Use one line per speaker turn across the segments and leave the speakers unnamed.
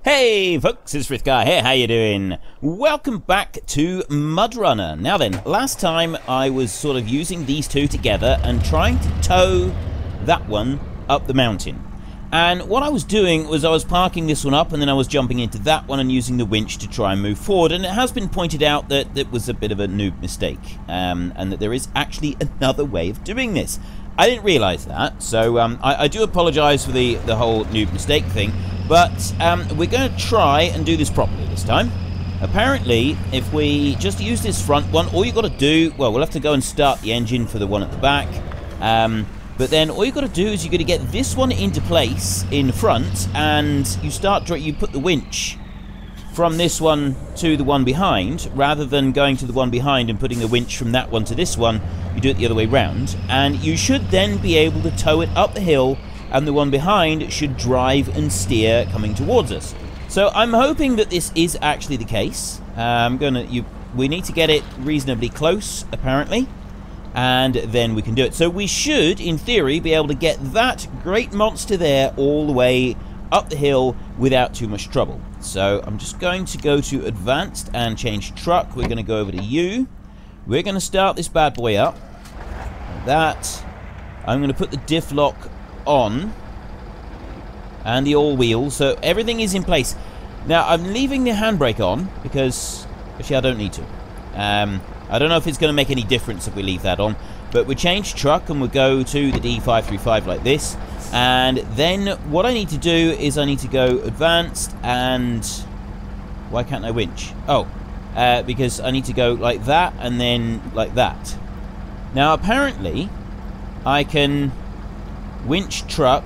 Hey folks, it's Frithgar here, how you doing? Welcome back to Mudrunner. Now then, last time I was sort of using these two together and trying to tow that one up the mountain. And what I was doing was I was parking this one up and then I was jumping into that one and using the winch to try and move forward. And it has been pointed out that it was a bit of a noob mistake, and that there is actually another way of doing this. I didn't realise that, so I do apologise for the whole noob mistake thing. But we're going to try and do this properly this time. Apparently, if we just use this front one, all you've got to do... Well, we'll have to go and start the engine for the one at the back. But then all you've got to do is you've got to get this one into place in front. And you put the winch from this one to the one behind. Rather than going to the one behind and putting the winch from that one to this one, you do it the other way round. And you should then be able to tow it up the hill, and the one behind should drive and steer coming towards us. So I'm hoping that this is actually the case. We need to get it reasonably close, apparently, and then we can do it. So we should, in theory, be able to get that great monster there all the way up the hill without too much trouble. So I'm just going to go to Advanced and change Truck. We're going to go over to U. We're going to start this bad boy up. Like that. I'm going to put the diff lock on and the all wheel, so everything is in place. Now I'm leaving the handbrake on because actually I don't need to. I don't know if it's going to make any difference if we leave that on, but we change truck and we'll go to the D535 like this. And then what I need to do is I need to go Advanced, and why can't I winch? Oh, because I need to go like that and then like that. Now apparently I can winch truck,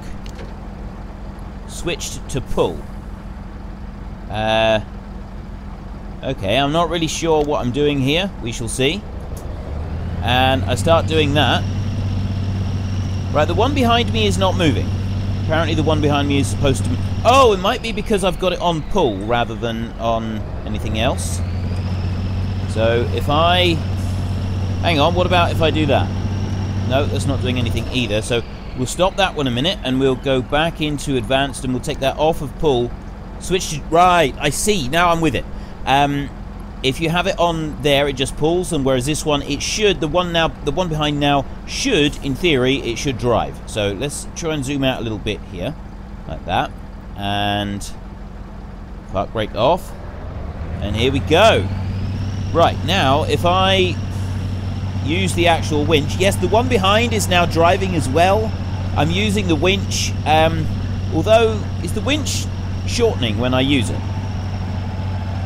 switched to pull. Okay, I'm not really sure what I'm doing here. We shall see. And I start doing that. Right, the one behind me is not moving. Apparently the one behind me is supposed to... Oh, it might be because I've got it on pull rather than on anything else. So if I... Hang on, what about if I do that? No, that's not doing anything either. So we'll stop that one a minute and we'll go back into Advanced and we'll take that off of pull. Switch to... Right, I see. Now I'm with it. If you have it on there, it just pulls, and whereas this one, it should... The one behind now should, in theory, it should drive. So let's try and zoom out a little bit here. Like that. And park brake off. And here we go. Right, now, if I use the actual winch... Yes, the one behind is now driving as well. I'm using the winch, although, is the winch shortening when I use it?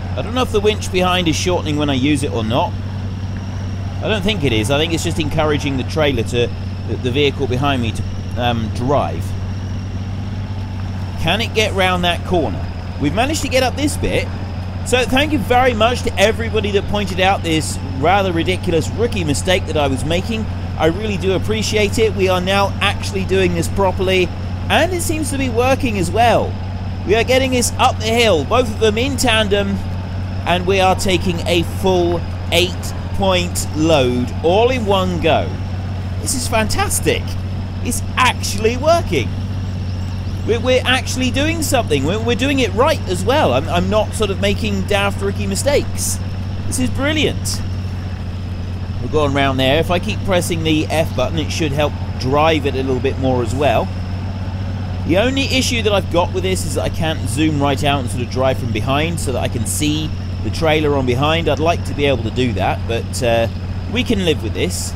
I don't know if the winch behind is shortening when I use it or not. I don't think it is. I think it's just encouraging the trailer to, the vehicle behind me to drive. Can it get round that corner? We've managed to get up this bit. So thank you very much to everybody that pointed out this rather ridiculous rookie mistake that I was making. I really do appreciate it. We are now actually doing this properly, and it seems to be working as well. We are getting this up the hill, both of them in tandem, and we are taking a full 8-point load all in one go. This is fantastic. It's actually working. We're actually doing something. We're doing it right as well. I'm not sort of making daft rookie mistakes. This is brilliant. We're going around there. If I keep pressing the F button, it should help drive it a little bit more as well. The only issue that I've got with this is that I can't zoom right out and sort of drive from behind so that I can see the trailer on behind. I'd like to be able to do that, but we can live with this.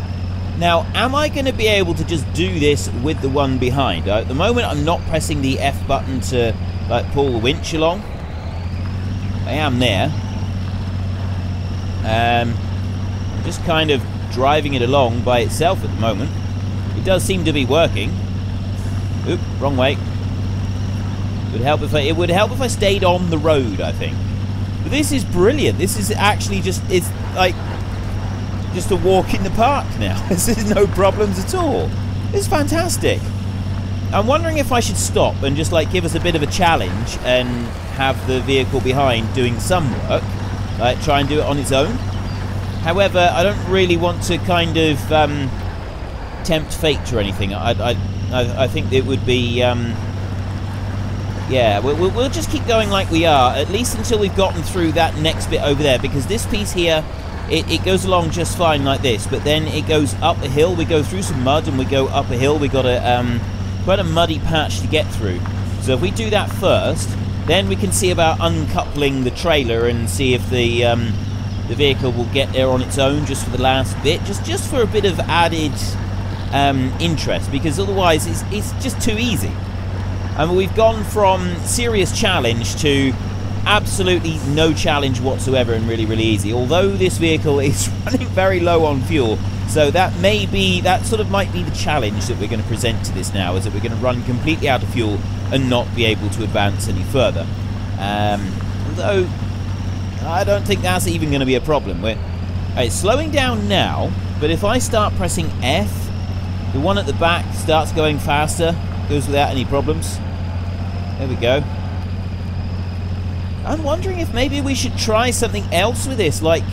Now, am I going to be able to just do this with the one behind? At the moment, I'm not pressing the F button to like pull the winch along. I am there. I'm just kind of driving it along by itself at the moment. It does seem to be working. Oop, wrong way. It would help if I stayed on the road, I think. But this is brilliant. This is actually it's like just a walk in the park now. This is no problems at all. It's fantastic. I'm wondering if I should stop and just like give us a bit of a challenge and have the vehicle behind doing some work, like try and do it on its own. However, I don't really want to kind of tempt fate or anything. I think it would be Yeah, we'll just keep going like we are, at least until we've gotten through that next bit over there, because this piece here, it goes along just fine like this, but then it goes up a hill, we go through some mud, and we go up a hill, we got a, quite a muddy patch to get through. So if we do that first, then we can see about uncoupling the trailer and see if the vehicle will get there on its own just for the last bit, just for a bit of added interest, because otherwise it's just too easy. I mean, we've gone from serious challenge to absolutely no challenge whatsoever and really, really easy. Although this vehicle is running very low on fuel, so that might be the challenge that we're going to present to this now, is that we're going to run completely out of fuel and not be able to advance any further. Although I don't think that's even going to be a problem. It's slowing down now, but if I start pressing F, the one at the back starts going faster. Goes without any problems. There we go. I'm wondering if maybe we should try something else with this, like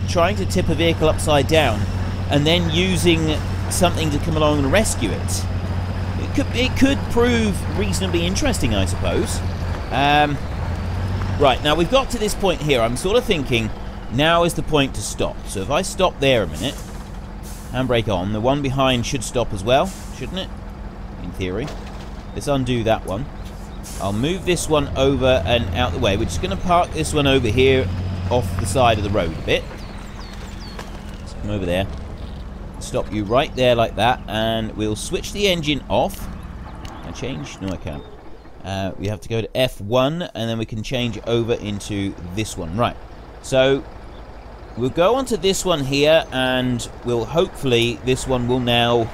trying to tip a vehicle upside down and then using something to come along and rescue it. It could prove reasonably interesting, I suppose. Right, now we've got to this point here. I'm sort of thinking now is the point to stop. So if I stop there a minute, handbrake on, the one behind should stop as well, shouldn't it? In theory. Let's undo that one. I'll move this one over and out the way. We're just going to park this one over here off the side of the road a bit. Let's come over there. Stop you right there like that, and we'll switch the engine off. Can I change? No, I can't. We have to go to F1, and then we can change over into this one. Right. So we'll go onto this one here, and we'll hopefully this one will now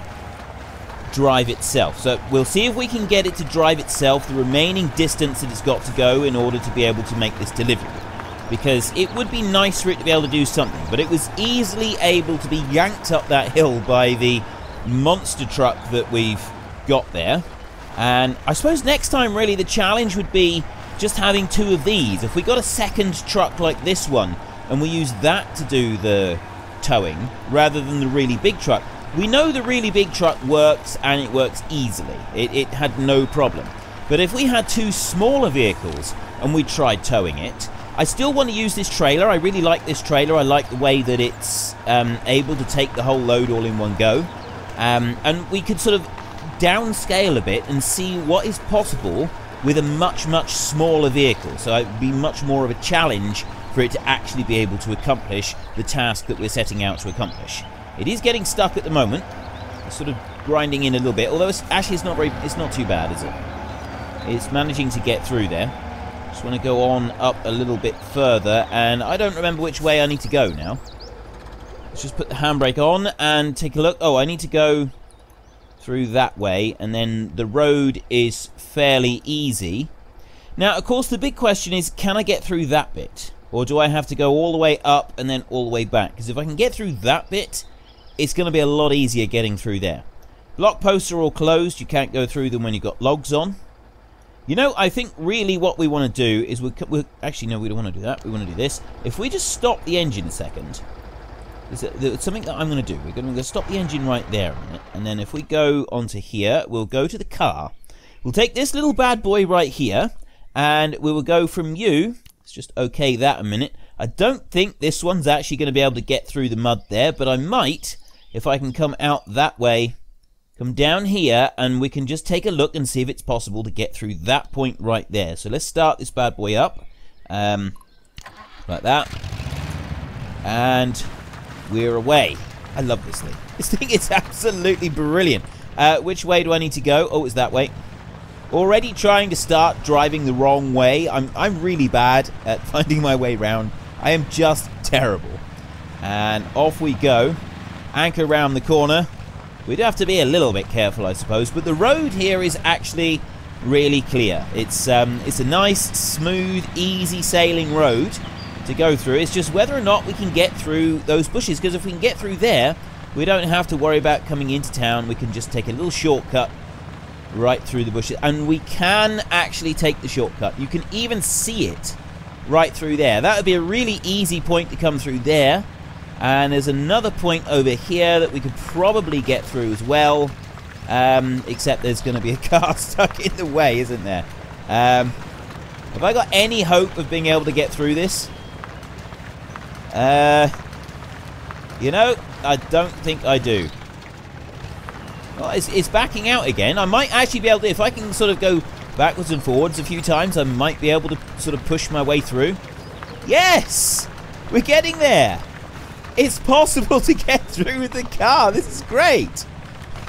drive itself. So we'll see if we can get it to drive itself the remaining distance that it's got to go in order to be able to make this delivery, because it would be nice for it to be able to do something, but it was easily able to be yanked up that hill by the monster truck that we've got there. And I suppose next time really the challenge would be just having two of these. If we got a second truck like this one and we use that to do the towing rather than the really big truck, we know the really big truck works, and it works easily. It had no problem. But if we had two smaller vehicles and we tried towing it, I still want to use this trailer. I really like this trailer. I like the way that it's able to take the whole load all in one go. And we could sort of downscale a bit and see what is possible with a much, much smaller vehicle. So it would be much more of a challenge for it to actually be able to accomplish the task that we're setting out to accomplish. It is getting stuck at the moment. It's sort of grinding in a little bit, although it's not too bad, is it? It's managing to get through there. Just want to go on up a little bit further, and I don't remember which way I need to go now. Let's just put the handbrake on and take a look. Oh, I need to go through that way, and then the road is fairly easy. Now, of course, the big question is, can I get through that bit? Or do I have to go all the way up and then all the way back? Because if I can get through that bit, it's going to be a lot easier getting through there. Block posts are all closed. You can't go through them when you've got logs on. You know, I think really what we want to do is actually, no, we don't want to do that. We want to do this. If we just stop the engine a second, there's something that I'm going to do. We're going to stop the engine right there a minute. And then if we go onto here, we'll go to the car. We'll take this little bad boy right here, and we will go from you. Let's just okay that a minute. I don't think this one's actually going to be able to get through the mud there, but I might, if I can come out that way, come down here, and we can just take a look and see if it's possible to get through that point right there. So let's start this bad boy up, like that, and we're away. I love this thing. This thing is absolutely brilliant. Which way do I need to go? Oh, it's that way. Already trying to start driving the wrong way. I'm really bad at finding my way round. I am just terrible. And off we go. Anchor round the corner. We'd have to be a little bit careful, I suppose. But the road here is actually really clear. It's a nice, smooth, easy sailing road to go through. It's just whether or not we can get through those bushes. Because if we can get through there, we don't have to worry about coming into town. We can just take a little shortcut right through the bushes, and we can actually take the shortcut. You can even see it right through there. That would be a really easy point to come through there, and there's another point over here that we could probably get through as well, except there's going to be a car stuck in the way, isn't there? Have I got any hope of being able to get through this? You know, I don't think I do. Well, it's backing out again. I might actually be able to, if I can sort of go backwards and forwards a few times, I might be able to sort of push my way through. Yes! We're getting there! It's possible to get through with the car. This is great!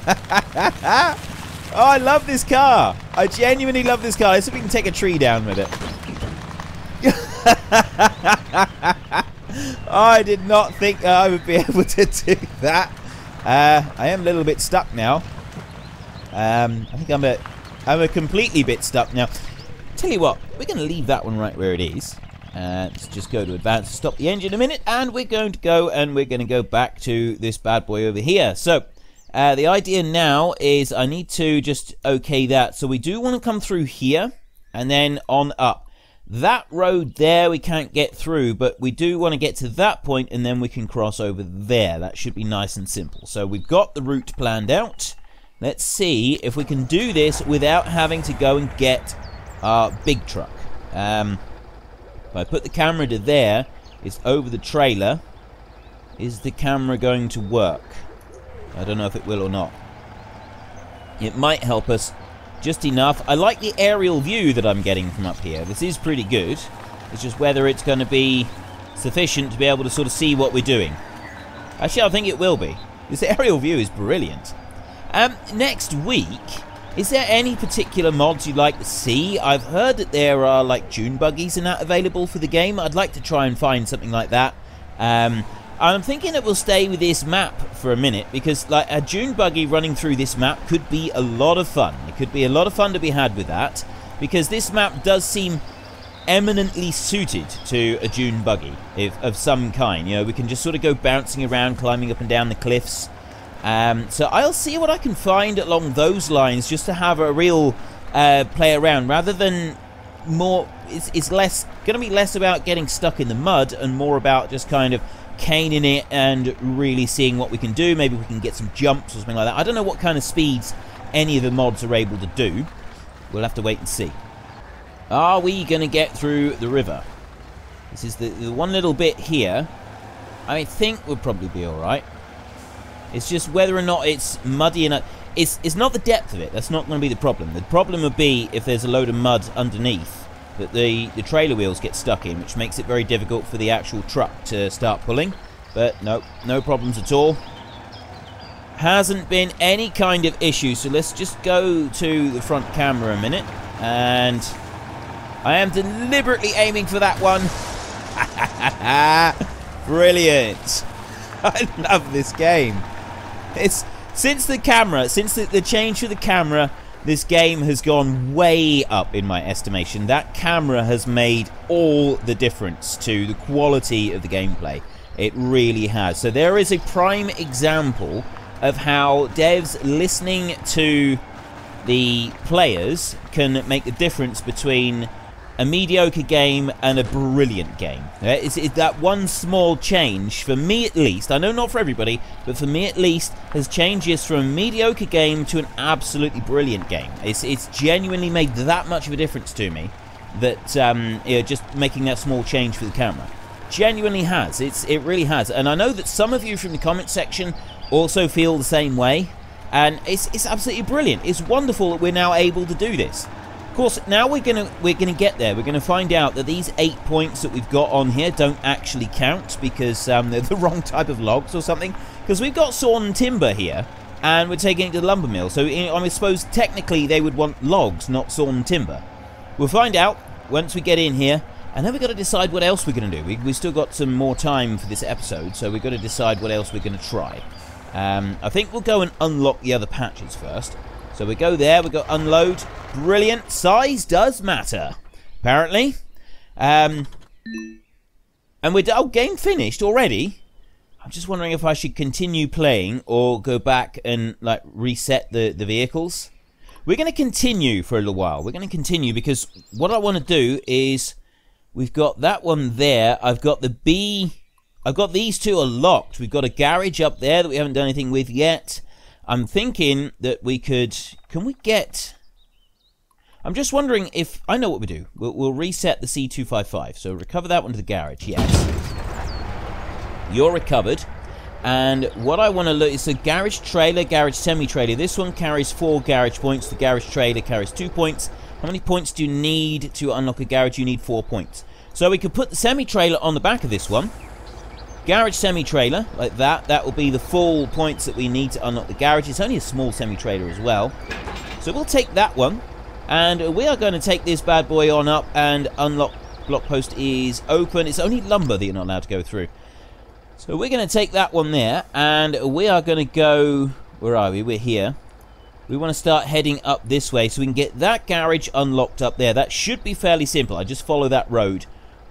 Oh, I love this car. I genuinely love this car. Let's see if we can take a tree down with it. I did not think I would be able to do that. I am a little bit stuck now. I think I'm a completely bit stuck now. Tell you what, we're going to leave that one right where it is. Let's just go to advance to stop the engine a minute, and we're going to go back to this bad boy over here. So the idea now is I need to just okay that. So we do want to come through here and then on up. That road there we can't get through, but we do want to get to that point and then we can cross over there. That should be nice and simple. So we've got the route planned out. Let's see if we can do this without having to go and get our big truck. If I put the camera to there, it's over the trailer. Is the camera going to work? I don't know if it will or not. It might help us just enough. I like the aerial view that I'm getting from up here. This is pretty good. It's just whether it's going to be sufficient to be able to sort of see what we're doing. Actually, I think it will be. This aerial view is brilliant. Next week, is there any particular mods you'd like to see? I've heard that there are like dune buggies and that available for the game. I'd like to try and find something like that. I'm thinking that we'll stay with this map for a minute, because like a dune buggy running through this map could be a lot of fun. It could be a lot of fun to be had with that, because this map does seem eminently suited to a dune buggy of some kind. You know, we can just sort of go bouncing around, climbing up and down the cliffs. So I'll see what I can find along those lines, just to have a real play around, rather than more. It's less going to be less about getting stuck in the mud and more about just kind of caning it and really seeing what we can do. Maybe we can get some jumps or something like that. I don't know what kind of speeds any of the mods are able to do. We'll have to wait and see. Are we going to get through the river? This is the one little bit here. I think we'll probably be alright. It's just whether or not it's muddy enough. It's not the depth of it. That's not going to be the problem. The problem would be if there's a load of mud underneath that the trailer wheels get stuck in, which makes it very difficult for the actual truck to start pulling. But no problems at all. Hasn't been any kind of issue. So let's just go to the front camera a minute. And I am deliberately aiming for that one. Brilliant. I love this game. It's since the change to the camera, this game has gone way up in my estimation. That camera has made all the difference to the quality of the gameplay. It really has. So there is a prime example of how devs listening to the players can make the difference between a mediocre game and a brilliant game. It's that one small change, for me at least, I know not for everybody, but for me at least, has changed us from a mediocre game to an absolutely brilliant game. It's genuinely made that much of a difference to me, that you know, just making that small change for the camera. Genuinely has. It really has. And I know that some of you from the comment section also feel the same way, and it's absolutely brilliant. It's wonderful that we're now able to do this. Of course, now we're gonna get there. We're gonna find out that these 8 points that we've got on here don't actually count, because they're the wrong type of logs or something. Because we've got sawn timber here, and we're taking it to the lumber mill. So I suppose technically they would want logs, not sawn timber. We'll find out once we get in here, and then we've got to decide what else we're gonna do. We've still got some more time for this episode, so we've got to decide what else we're gonna try. I think we'll go and unlock the other patches first. So we go there, we go unload. Brilliant. Size does matter, apparently. And we're game finished already. I'm just wondering if I should continue playing or go back and like reset the vehicles. We're going to continue for a little while. We're going to continue because what I want to do is, we've got that one there. I've got the B. I've got these two are locked. We've got a garage up there that we haven't done anything with yet. I'm thinking that we could... Can we get... I'm just wondering if... I know what we do. We'll reset the C255. So recover that one to the garage. Yes. You're recovered. And what I want to look is the garage trailer, garage semi-trailer. This one carries 4 garage points. The garage trailer carries 2 points. How many points do you need to unlock a garage? You need 4 points. So we could put the semi-trailer on the back of this one. Garage semi-trailer, like that. That will be the full points that we need to unlock the garage. It's only a small semi-trailer as well. So we'll take that one. And we are going to take this bad boy on up and unlock. Block post is open. It's only lumber that you're not allowed to go through. So we're going to take that one there. And we are going to go... Where are we? We're here. We want to start heading up this way so we can get that garage unlocked up there. That should be fairly simple. I just follow that road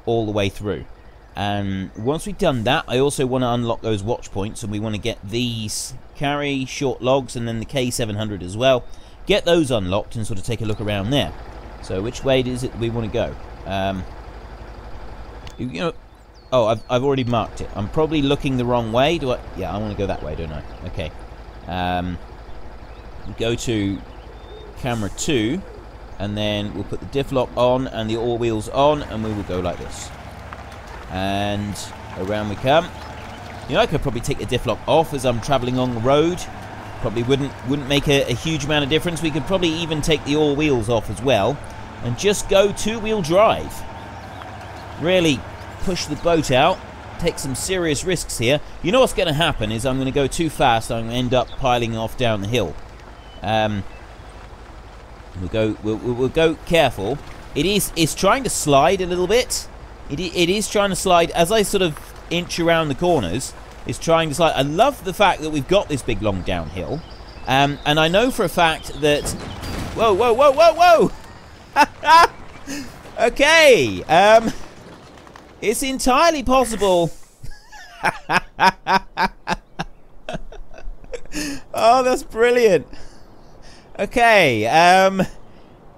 all the way through. And once we've done that, I also want to unlock those watch points. And we want to get these carry short logs and then the K700 as well. Get those unlocked and sort of take a look around there. So which way is it we want to go? You know, oh, I've already marked it. I'm probably looking the wrong way. Do I? Yeah, I want to go that way, don't I? Okay. Go to camera 2, and then we'll put the diff lock on and the all wheels on, and we will go like this. And around we come. You know, I could probably take the diff lock off as I'm traveling on the road. Probably wouldn't make a huge amount of difference. We could probably even take the all wheels off as well and just go 2-wheel drive. Really push the boat out. Take some serious risks here. You know what's going to happen is I'm going to go too fast. I'm going to end up piling off down the hill. We'll go careful. It's trying to slide a little bit. It is trying to slide as I sort of inch around the corners. It's trying to slide. I love the fact that we've got this big long downhill. And I know for a fact that... Whoa, whoa, whoa, whoa, whoa! Okay. It's entirely possible... Oh, that's brilliant. Okay,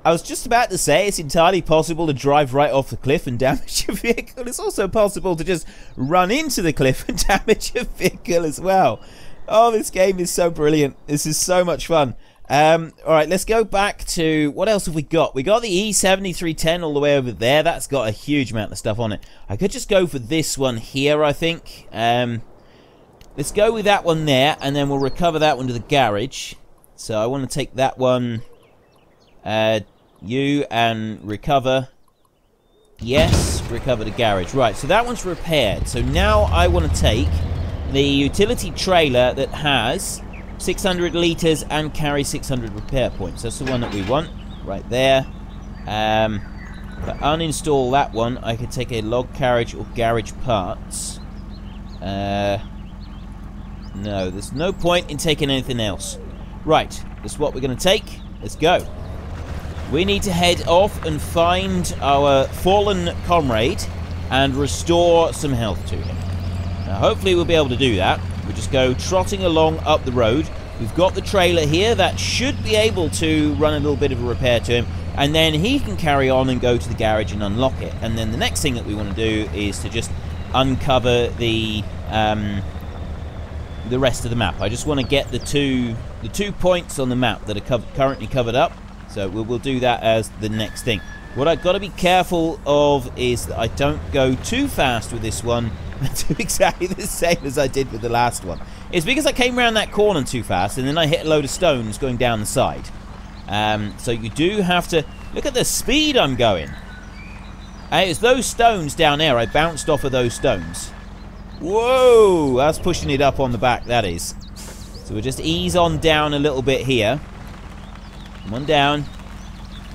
I was just about to say it's entirely possible to drive right off the cliff and damage your vehicle. It's also possible to just run into the cliff and damage your vehicle as well. Oh, this game is so brilliant. This is so much fun. Alright, let's go back to... What else have we got? We got the E7310 all the way over there. That's got a huge amount of stuff on it. I could just go for this one here, I think. Let's go with that one there, and then we'll recover that one to the garage. So I want to take that one... you and recover. Yes, recover the garage. Right, so that one's repaired. So now I want to take the utility trailer that has 600 litres and carry 600 repair points. That's the one that we want, right there. But uninstall that one. I could take a log carriage or garage parts. No, there's no point in taking anything else. Right, that's what we're going to take. Let's go. We need to head off and find our fallen comrade and restore some health to him. Now, hopefully we'll be able to do that. We'll just go trotting along up the road. We've got the trailer here that should be able to run a little bit of a repair to him, and then he can carry on and go to the garage and unlock it. And then the next thing that we want to do is to just uncover the rest of the map. I just want to get the two points on the map that are currently covered up. So we'll do that as the next thing. What I've got to be careful of is that I don't go too fast with this one and do exactly the same as I did with the last one. It's because I came around that corner too fast and then I hit a load of stones going down the side. So you do have to... Look at the speed I'm going. It's those stones down there. I bounced off of those stones. Whoa! That's pushing it up on the back, that is. So we'll just ease on down a little bit here. Come on down.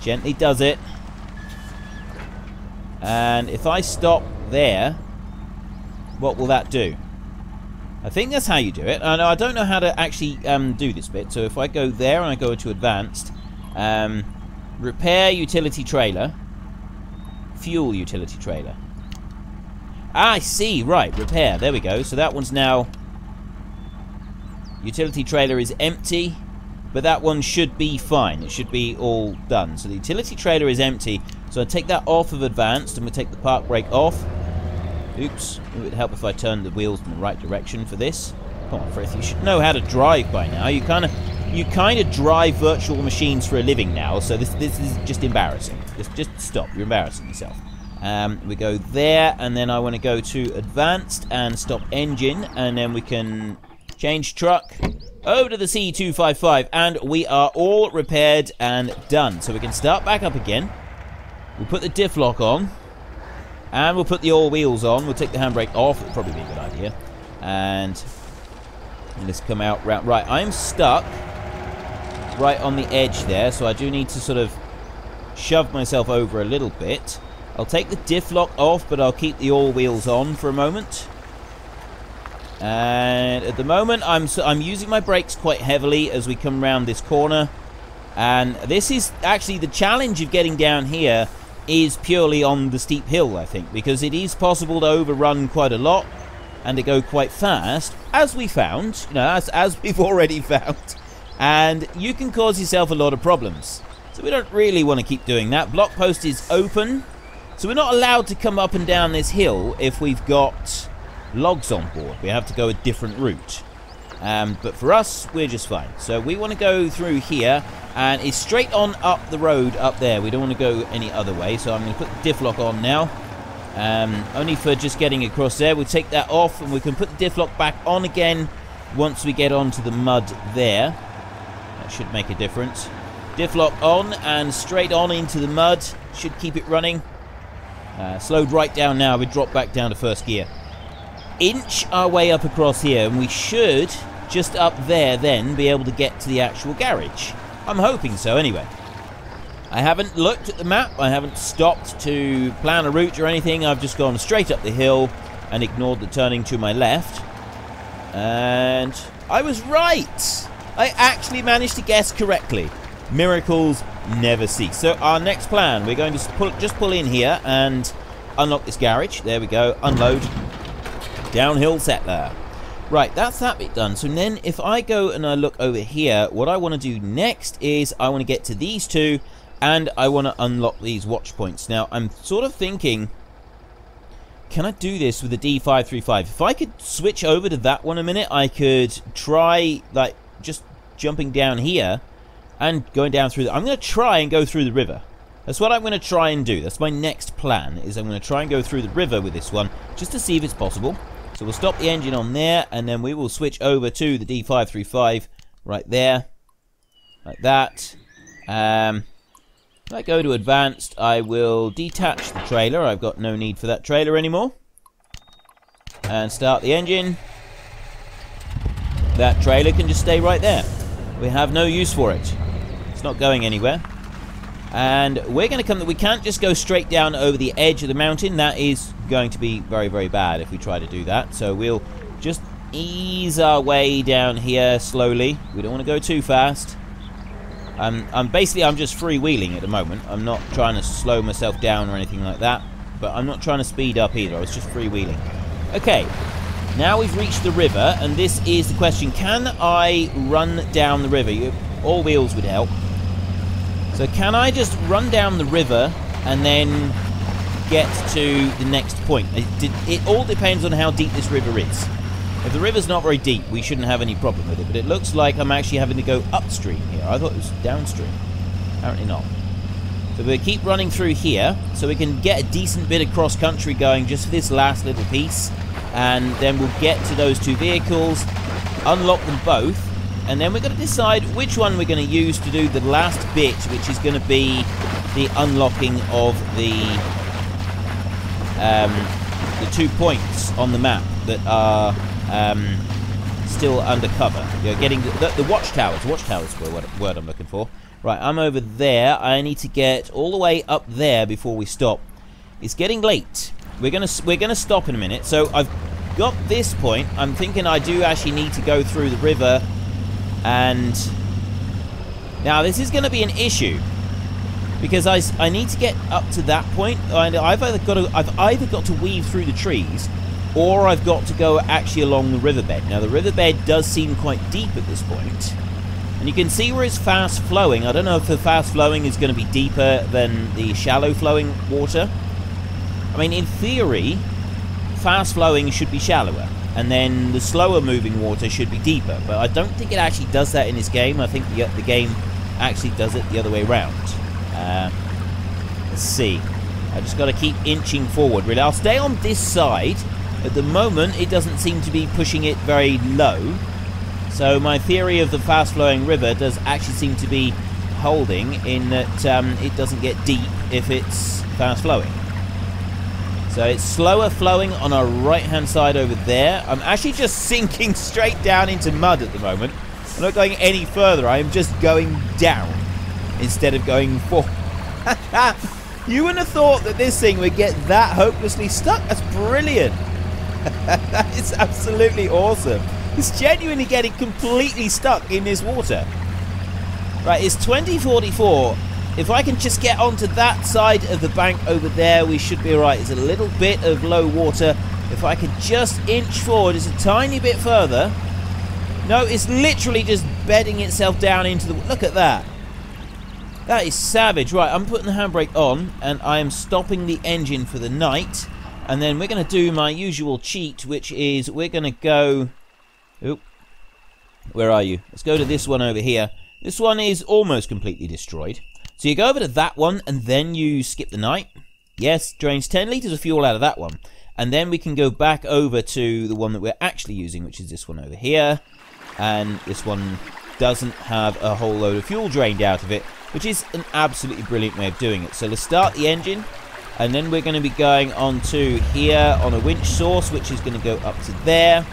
Gently does it. And if I stop there, what will that do? I think that's how you do it. I don't know how to actually do this bit. So if I go there and I go to advanced, repair utility trailer, fuel utility trailer. Ah, I see. Right, repair. There we go. So that one's now... Utility trailer is empty. But that one should be fine. It should be all done. So the utility trailer is empty. So I take that off of advanced and we take the park brake off. Oops. It would help if I turned the wheels in the right direction for this. Come on, Frith. You should know how to drive by now. You kind of you kind of drive virtual machines for a living now, so this is just embarrassing. Just stop. You're embarrassing yourself. We go there, and then I want to go to advanced and stop engine, and then we can change truck over to the C255, and we are all repaired and done. So we can start back up again. We'll put the diff lock on, and we'll put the all wheels on. We'll take the handbrake off. It'll probably be a good idea. And let's come out round. Right, I'm stuck right on the edge there, so I do need to sort of shove myself over a little bit. I'll take the diff lock off, but I'll keep the all wheels on for a moment. And at the moment, I'm using my brakes quite heavily as we come around this corner. And this is actually the challenge of getting down here is purely on the steep hill, I think, because it is possible to overrun quite a lot and to go quite fast, as we found, you know, as we've already found. And you can cause yourself a lot of problems. So we don't really want to keep doing that. Block post is open. So we're not allowed to come up and down this hill if we've got logs on board. We have to go a different route. But for us, we're just fine. So we want to go through here, and it's straight on up the road up there. We don't want to go any other way. So I'm going to put the diff lock on now. Only for just getting across there. We'll take that off, and we can put the diff lock back on again once we get onto the mud there. That should make a difference. Diff lock on and straight on into the mud. Should keep it running. Slowed right down now. We drop back down to first gear. Inch our way up across here, and we should, just up there then, be able to get to the actual garage. I'm hoping so anyway. I haven't looked at the map. I haven't stopped to plan a route or anything. I've just gone straight up the hill and ignored the turning to my left. And I was right. I actually managed to guess correctly. Miracles never cease. So our next plan, we're going to just pull in here and unlock this garage. There we go. Unload. Downhill settler. Right, that's that bit done. So then if I go and I look over here, what I want to do next is I want to get to these two, and I want to unlock these watch points. Now, I'm sort of thinking, can I do this with the D535? If I could switch over to that one a minute, I could try, like, just jumping down here and going down through I'm going to try and go through the river. That's what I'm going to try and do. That's my next plan, is I'm going to try and go through the river with this one, just to see if it's possible. So we'll stop the engine on there, and then we will switch over to the D535 right there, like that. If I go to advanced, I will detach the trailer. I've got no need for that trailer anymore. And start the engine. That trailer can just stay right there. We have no use for it. It's not going anywhere. And we're going to come... We can't just go straight down over the edge of the mountain. That is going to be very, very bad if we try to do that. So we'll just ease our way down here slowly. We don't want to go too fast. I'm just freewheeling at the moment. I'm not trying to slow myself down or anything like that. But I'm not trying to speed up either. I was just freewheeling. Okay. Now we've reached the river, and this is the question. Can I run down the river? All wheels would help. So can I just run down the river and then get to the next point? It all depends on how deep this river is. If the river's not very deep, we shouldn't have any problem with it. But it looks like I'm actually having to go upstream here. I thought it was downstream. Apparently not. So we'll keep running through here so we can get a decent bit of cross-country going just for this last little piece. And then we'll get to those two vehicles, unlock them both. And then we're going to decide which one we're going to use to do the last bit, which is going to be the unlocking of the 2 points on the map that are still undercover. You're getting the watchtowers. Watchtowers is the word I'm looking for. Right, I'm over there. I need to get all the way up there before we stop. It's getting late. We're gonna stop in a minute. So I've got this point. I'm thinking I do actually need to go through the river. And now this is going to be an issue because I need to get up to that point, and I've either got to weave through the trees, or I've got to go actually along the riverbed. Now the riverbed does seem quite deep at this point, and you can see where it's fast flowing. I don't know if the fast flowing is going to be deeper than the shallow flowing water. I mean, in theory, fast flowing should be shallower. and then the slower moving water should be deeper. But I don't think it actually does that in this game. I think the game actually does it the other way around. Let's see. I just got to keep inching forward, really. I'll stay on this side. At the moment, it doesn't seem to be pushing it very low. So my theory of the fast-flowing river does actually seem to be holding, in that it doesn't get deep if it's fast-flowing. So it's slower flowing on our right-hand side over there. I'm actually just sinking straight down into mud at the moment. I'm not going any further. I am just going down instead of going forward. You wouldn't have thought that this thing would get that hopelessly stuck. That's brilliant. That is absolutely awesome. It's genuinely getting completely stuck in this water. Right, it's 2044. If I can just get onto that side of the bank over there, we should be alright. It's a little bit of low water. If I could just inch forward just a tiny bit further. No, it's literally just bedding itself down into the... Look at that. That is savage. Right, I'm putting the handbrake on, and I am stopping the engine for the night. And then we're going to do my usual cheat, which is we're going to go... Oop. Where are you? Let's go to this one over here. This one is almost completely destroyed. So you go over to that one, and then you skip the night. Yes, drains 10 litres of fuel out of that one. And then we can go back over to the one that we're actually using, which is this one over here. And this one doesn't have a whole load of fuel drained out of it, which is an absolutely brilliant way of doing it. So let's start the engine, and then we're going to be going on to here on a winch source, which is going to go up to there.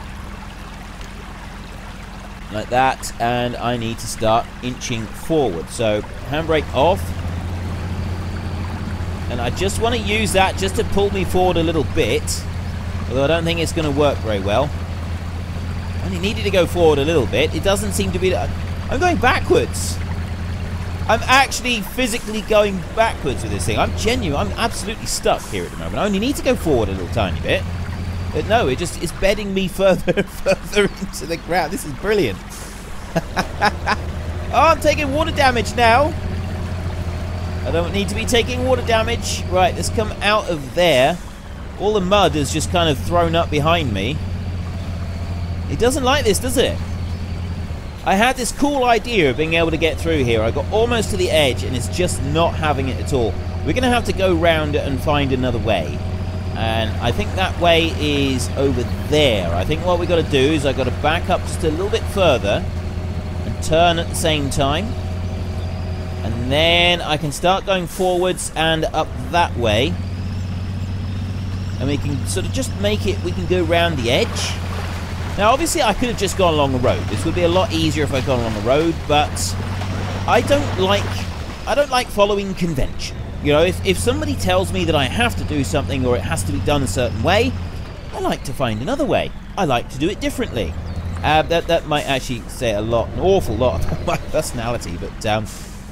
Like that, and I need to start inching forward. So handbrake off, and I just want to use that just to pull me forward a little bit, although I don't think it's going to work very well. I only needed to go forward a little bit. It doesn't seem to be... I'm going backwards. I'm actually physically going backwards with this thing. I'm absolutely stuck here at the moment. I only need to go forward a little tiny bit. But no, it's bedding me further and further into the ground. This is brilliant. Oh, I'm taking water damage now. I don't need to be taking water damage. Right, let's come out of there. All the mud is just kind of thrown up behind me. It doesn't like this, does it? I had this cool idea of being able to get through here. I got almost to the edge, and it's just not having it at all. We're going to have to go round it and find another way. And I think that way is over there. I think what we've got to do is I've got to back up just a little bit further and turn at the same time. And then I can start going forwards and up that way. And we can sort of just make it, we can go round the edge. Now, obviously, I could have just gone along the road. This would be a lot easier if I'd gone along the road, but I don't like following convention. You know, if somebody tells me that I have to do something or it has to be done a certain way, I like to find another way. I like to do it differently. That might actually say an awful lot about my personality, but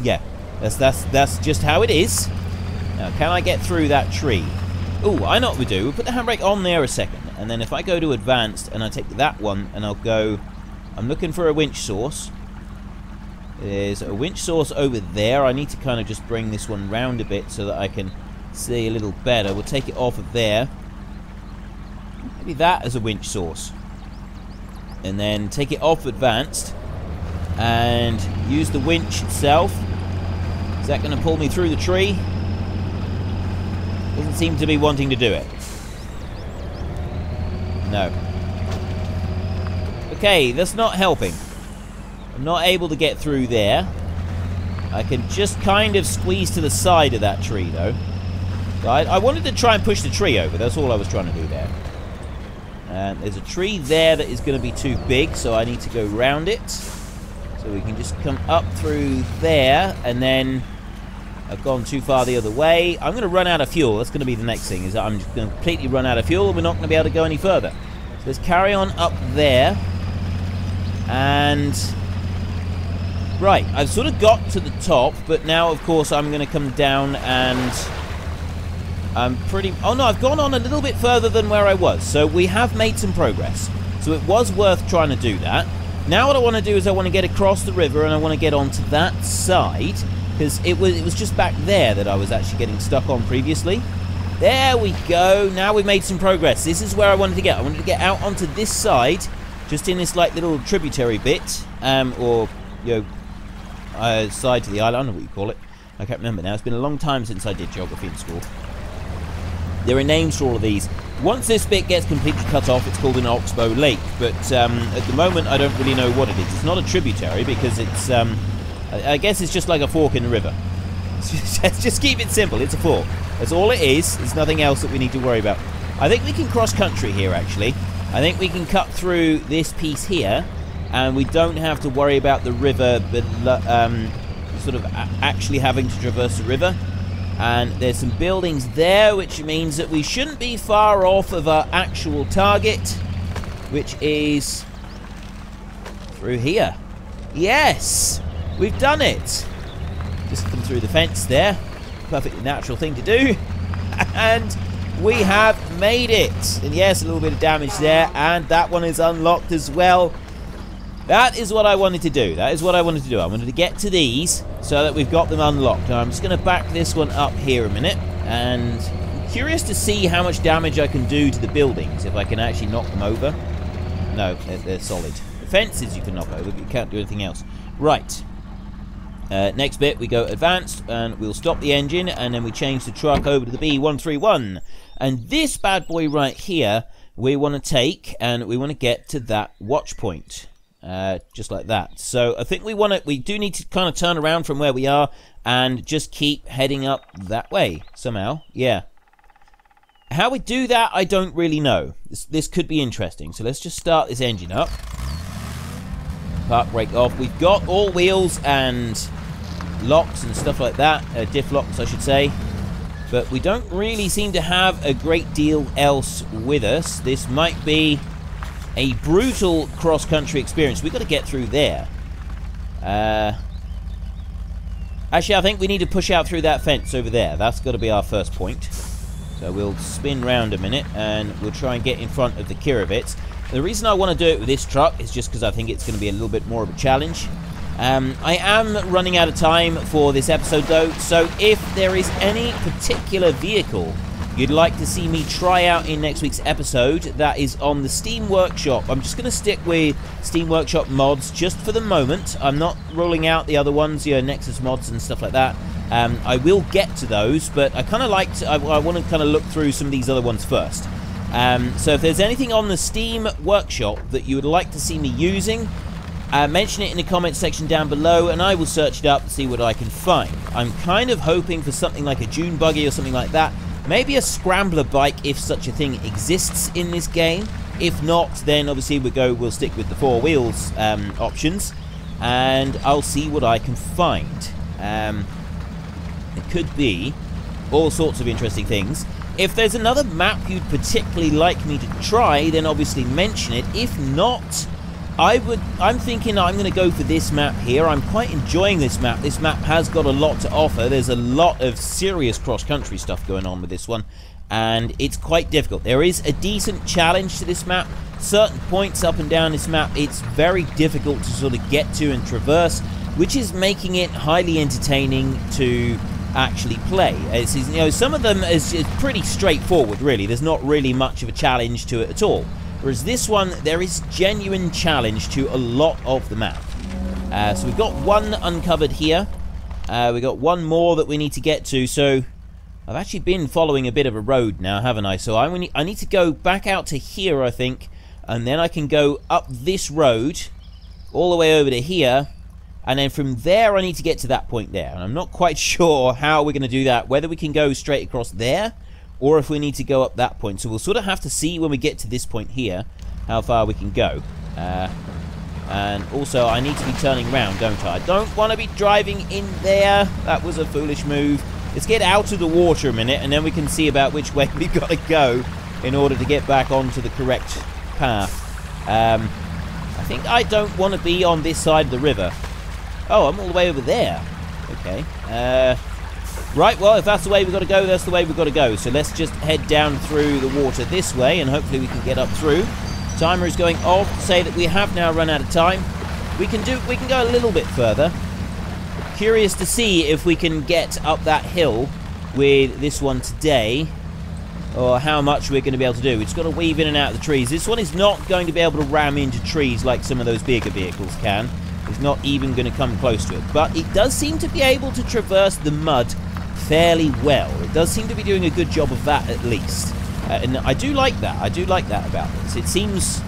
yeah, that's just how it is. Now, can I get through that tree? Oh, I know what we do. We'll put the handbrake on there a second. And then if I go to advanced and I take that one and I'll go... I'm looking for a winch source. There's a winch source over there. I need to kind of just bring this one round a bit so that I can see a little better. We'll take it off of there. Maybe that as a winch source. And then take it off advanced. And use the winch itself. Is that going to pull me through the tree? Doesn't seem to be wanting to do it. No. Okay, that's not helping. I'm not able to get through there. I can just kind of squeeze to the side of that tree, though. So I wanted to try and push the tree over. That's all I was trying to do there. And there's a tree there that is going to be too big, so I need to go round it. So we can just come up through there, and then... I've gone too far the other way. I'm going to run out of fuel. That's going to be the next thing, is that I'm just going to completely run out of fuel and we're not going to be able to go any further. So let's carry on up there. And... Right, I've sort of got to the top, but now, of course, I'm going to come down and... I'm pretty... Oh, no, I've gone on a little bit further than where I was. So we have made some progress. So it was worth trying to do that. Now what I want to do is I want to get across the river and I want to get onto that side... Because it was just back there that I was actually getting stuck on previously. There we go. Now we've made some progress. This is where I wanted to get. I wanted to get out onto this side, just in this like little tributary bit, or side to the island. I don't know what you call it. I can't remember now. It's been a long time since I did geography in school. There are names for all of these. Once this bit gets completely cut off, it's called an oxbow lake. But at the moment, I don't really know what it is. It's not a tributary because it's, I guess it's just like a fork in the river. Let's just keep it simple. It's a fork. That's all it is. There's nothing else that we need to worry about. I think we can cross country here, actually. I think we can cut through this piece here, and we don't have to worry about the river, but sort of actually having to traverse the river. And there's some buildings there, which means that we shouldn't be far off of our actual target, which is through here. Yes, we've done it. Just come through the fence there. Perfectly natural thing to do. And we have made it. And yes, a little bit of damage there, and that one is unlocked as well. That is what I wanted to do. That is what I wanted to do. I wanted to get to these so that we've got them unlocked. Now, I'm just going to back this one up here a minute. And I'm curious to see how much damage I can do to the buildings, if I can actually knock them over. No, they're solid. The fences you can knock over, but you can't do anything else. Right. Next bit, we go advanced, and we'll stop the engine, and then we change the truck over to the B131. And this bad boy right here, we want to take, and we want to get to that watch point. Just like that. So I think we do need to kind of turn around from where we are and just keep heading up that way somehow. Yeah. How we do that, I don't really know. This could be interesting. So let's just start this engine up. Park brake off. We've got all wheels and locks and stuff like that. Diff locks, I should say. But we don't really seem to have a great deal else with us. This might be a brutal cross-country experience. We've got to get through there. Actually, I think we need to push out through that fence over there. That's got to be our first point. So we'll spin round a minute, and we'll try and get in front of the Kirovits. The reason I want to do it with this truck is just because I think it's going to be a little bit more of a challenge. I am running out of time for this episode, though, so if there is any particular vehicle you'd like to see me try out in next week's episode, that is on the Steam Workshop. I'm just going to stick with Steam Workshop mods just for the moment. I'm not rolling out the other ones, Nexus mods and stuff like that. I will get to those, but I kind of like to, I want to kind of look through some of these other ones first. So if there's anything on the Steam Workshop that you would like to see me using, mention it in the comments section down below, and I will search it up and see what I can find. I'm kind of hoping for something like a dune buggy or something like that. Maybe a scrambler bike if such a thing exists in this game. If not, then obviously we'll stick with the four wheels options, and I'll see what I can find. It could be all sorts of interesting things. If there's another map you'd particularly like me to try, then obviously mention it. If not, I'm thinking I'm going to go for this map here. I'm quite enjoying this map. This map has got a lot to offer. There's a lot of serious cross-country stuff going on with this one, and it's quite difficult. There is a decent challenge to this map. Certain points up and down this map, it's very difficult to sort of get to and traverse, which is making it highly entertaining to actually play. Some of them is pretty straightforward, really. There's not really much of a challenge to it at all. Whereas this one, there is genuine challenge to a lot of the map. So we've got one uncovered here. We've got one more that we need to get to. So I've actually been following a bit of a road now, haven't I? So I need to go back out to here, I think. And then I can go up this road all the way over to here. And then from there, I need to get to that point there. And I'm not quite sure how we're going to do that. Whether we can go straight across there, or if we need to go up that point. So we'll sort of have to see when we get to this point here how far we can go. And also, I need to be turning around, don't I? I don't want to be driving in there. That was a foolish move. Let's get out of the water a minute, and then we can see about which way we've got to go in order to get back onto the correct path. I think I don't want to be on this side of the river. Oh, I'm all the way over there. Okay. Right, well, if that's the way we've got to go, that's the way we've got to go. So let's just head down through the water this way, and hopefully we can get up through. Timer is going off to say that we have now run out of time. We can go a little bit further. Curious to see if we can get up that hill with this one today. or how much we're going to be able to do. It's got to weave in and out of the trees. This one is not going to be able to ram into trees like some of those bigger vehicles can. It's not even going to come close to it. But it does seem to be able to traverse the mud fairly well. It does seem to be doing a good job of that at least. And I do like that. I do like that about this. It seems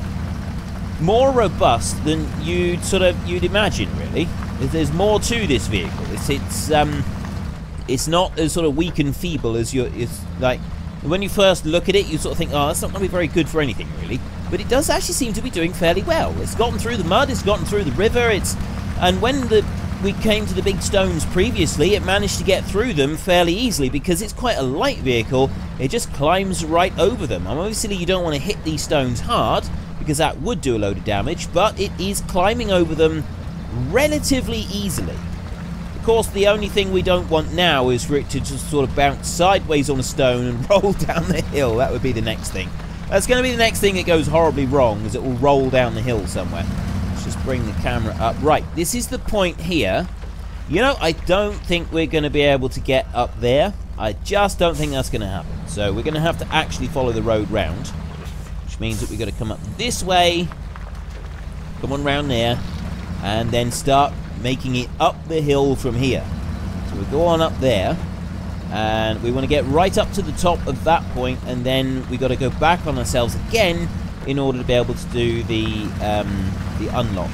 more robust than you'd imagine, really. There's more to this vehicle. It's not as sort of weak and feeble as it's like when you first look at it, you sort of think, oh, that's not going to be very good for anything, really. But it does actually seem to be doing fairly well. It's gotten through the mud, it's gotten through the river, and when we came to the big stones previously, it managed to get through them fairly easily because it's quite a light vehicle. It just climbs right over them. Obviously, you don't want to hit these stones hard because that would do a load of damage, but it is climbing over them relatively easily. Of course, the only thing we don't want now is for it to just sort of bounce sideways on a stone and roll down the hill. That would be the next thing. That's going to be the next thing that goes horribly wrong, is it will roll down the hill somewhere. Let's just bring the camera up. Right, this is the point here. You know, I don't think we're going to be able to get up there. I just don't think that's going to happen. So we're going to have to actually follow the road round, which means that we've got to come up this way, come on round there, and then start making it up the hill from here. So we go on up there, and we want to get right up to the top of that point, and then we got to go back on ourselves again in order to be able to do the unlock,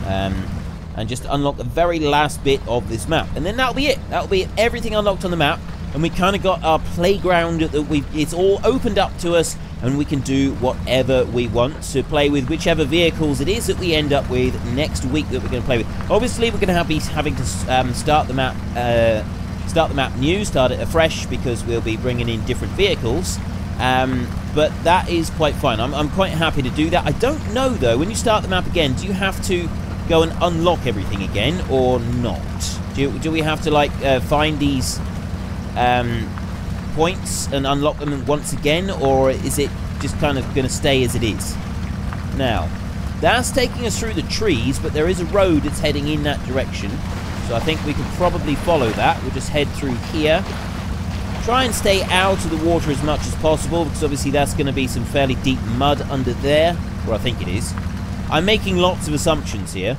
and just unlock the very last bit of this map, and then that'll be it. That'll be everything unlocked on the map, and we kind of got our playground that it's all opened up to us, and we can do whatever we want to play with whichever vehicles it is that we end up with next week that we're going to play with. Obviously, we're going to be having to start the map new, start it afresh, because we'll be bringing in different vehicles. But that is quite fun. I'm quite happy to do that. I don't know though, when you start the map again, do you have to go and unlock everything again or not? Do we have to like find these points and unlock them once again, or is it just kind of going to stay as it is? Now, that's taking us through the trees, but there is a road that's heading in that direction, so I think we can probably follow that. We'll just head through here, try and stay out of the water as much as possible, because obviously that's going to be some fairly deep mud under there, or I think it is. I'm making lots of assumptions here,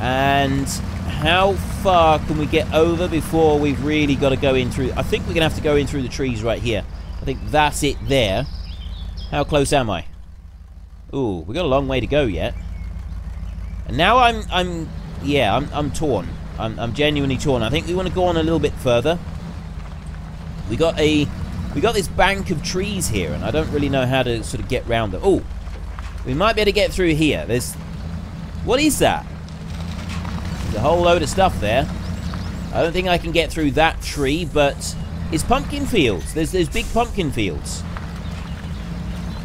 and how far can we get over before we've really got to go in through? I think we're going to have to go in through the trees right here. I think that's it there. How close am I? Ooh, we've got a long way to go yet. And now I'm torn. I'm genuinely torn. I think we want to go on a little bit further. We got this bank of trees here, and I don't really know how to sort of get round them. Oh, we might be able to get through here. What is that? There's a whole load of stuff there. I don't think I can get through that tree, but it's pumpkin fields. There's big pumpkin fields.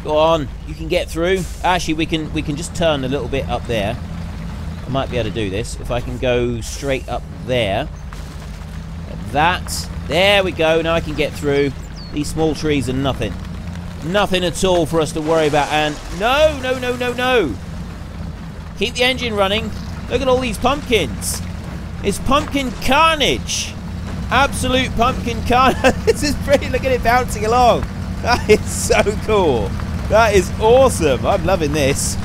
Go on, you can get through. Actually, we can just turn a little bit up there. I might be able to do this if I can go straight up there. There we go. Now I can get through. These small trees are nothing. Nothing at all for us to worry about. And no. Keep the engine running. Look at all these pumpkins. It's pumpkin carnage. Absolute pumpkin carnage. This is pretty. Look at it bouncing along. That is so cool. That is awesome. I'm loving this.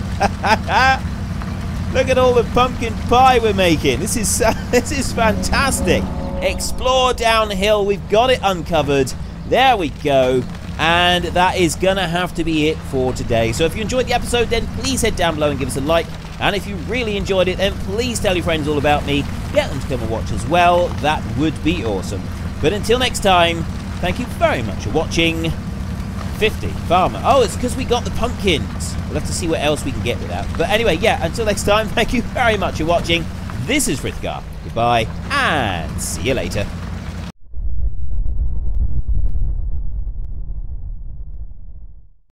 Look at all the pumpkin pie we're making. This is fantastic. Explore downhill. We've got it uncovered. There we go. And that is gonna have to be it for today. So if you enjoyed the episode, then please head down below and give us a like. And if you really enjoyed it, then please tell your friends all about me. Get them to come and watch as well. That would be awesome. But until next time, thank you very much for watching. 50 Farmer. Oh, it's because we got the pumpkins. We'll have to see what else we can get with that. But anyway, yeah, until next time, thank you very much for watching. This is Frithgar. Goodbye, and see you later.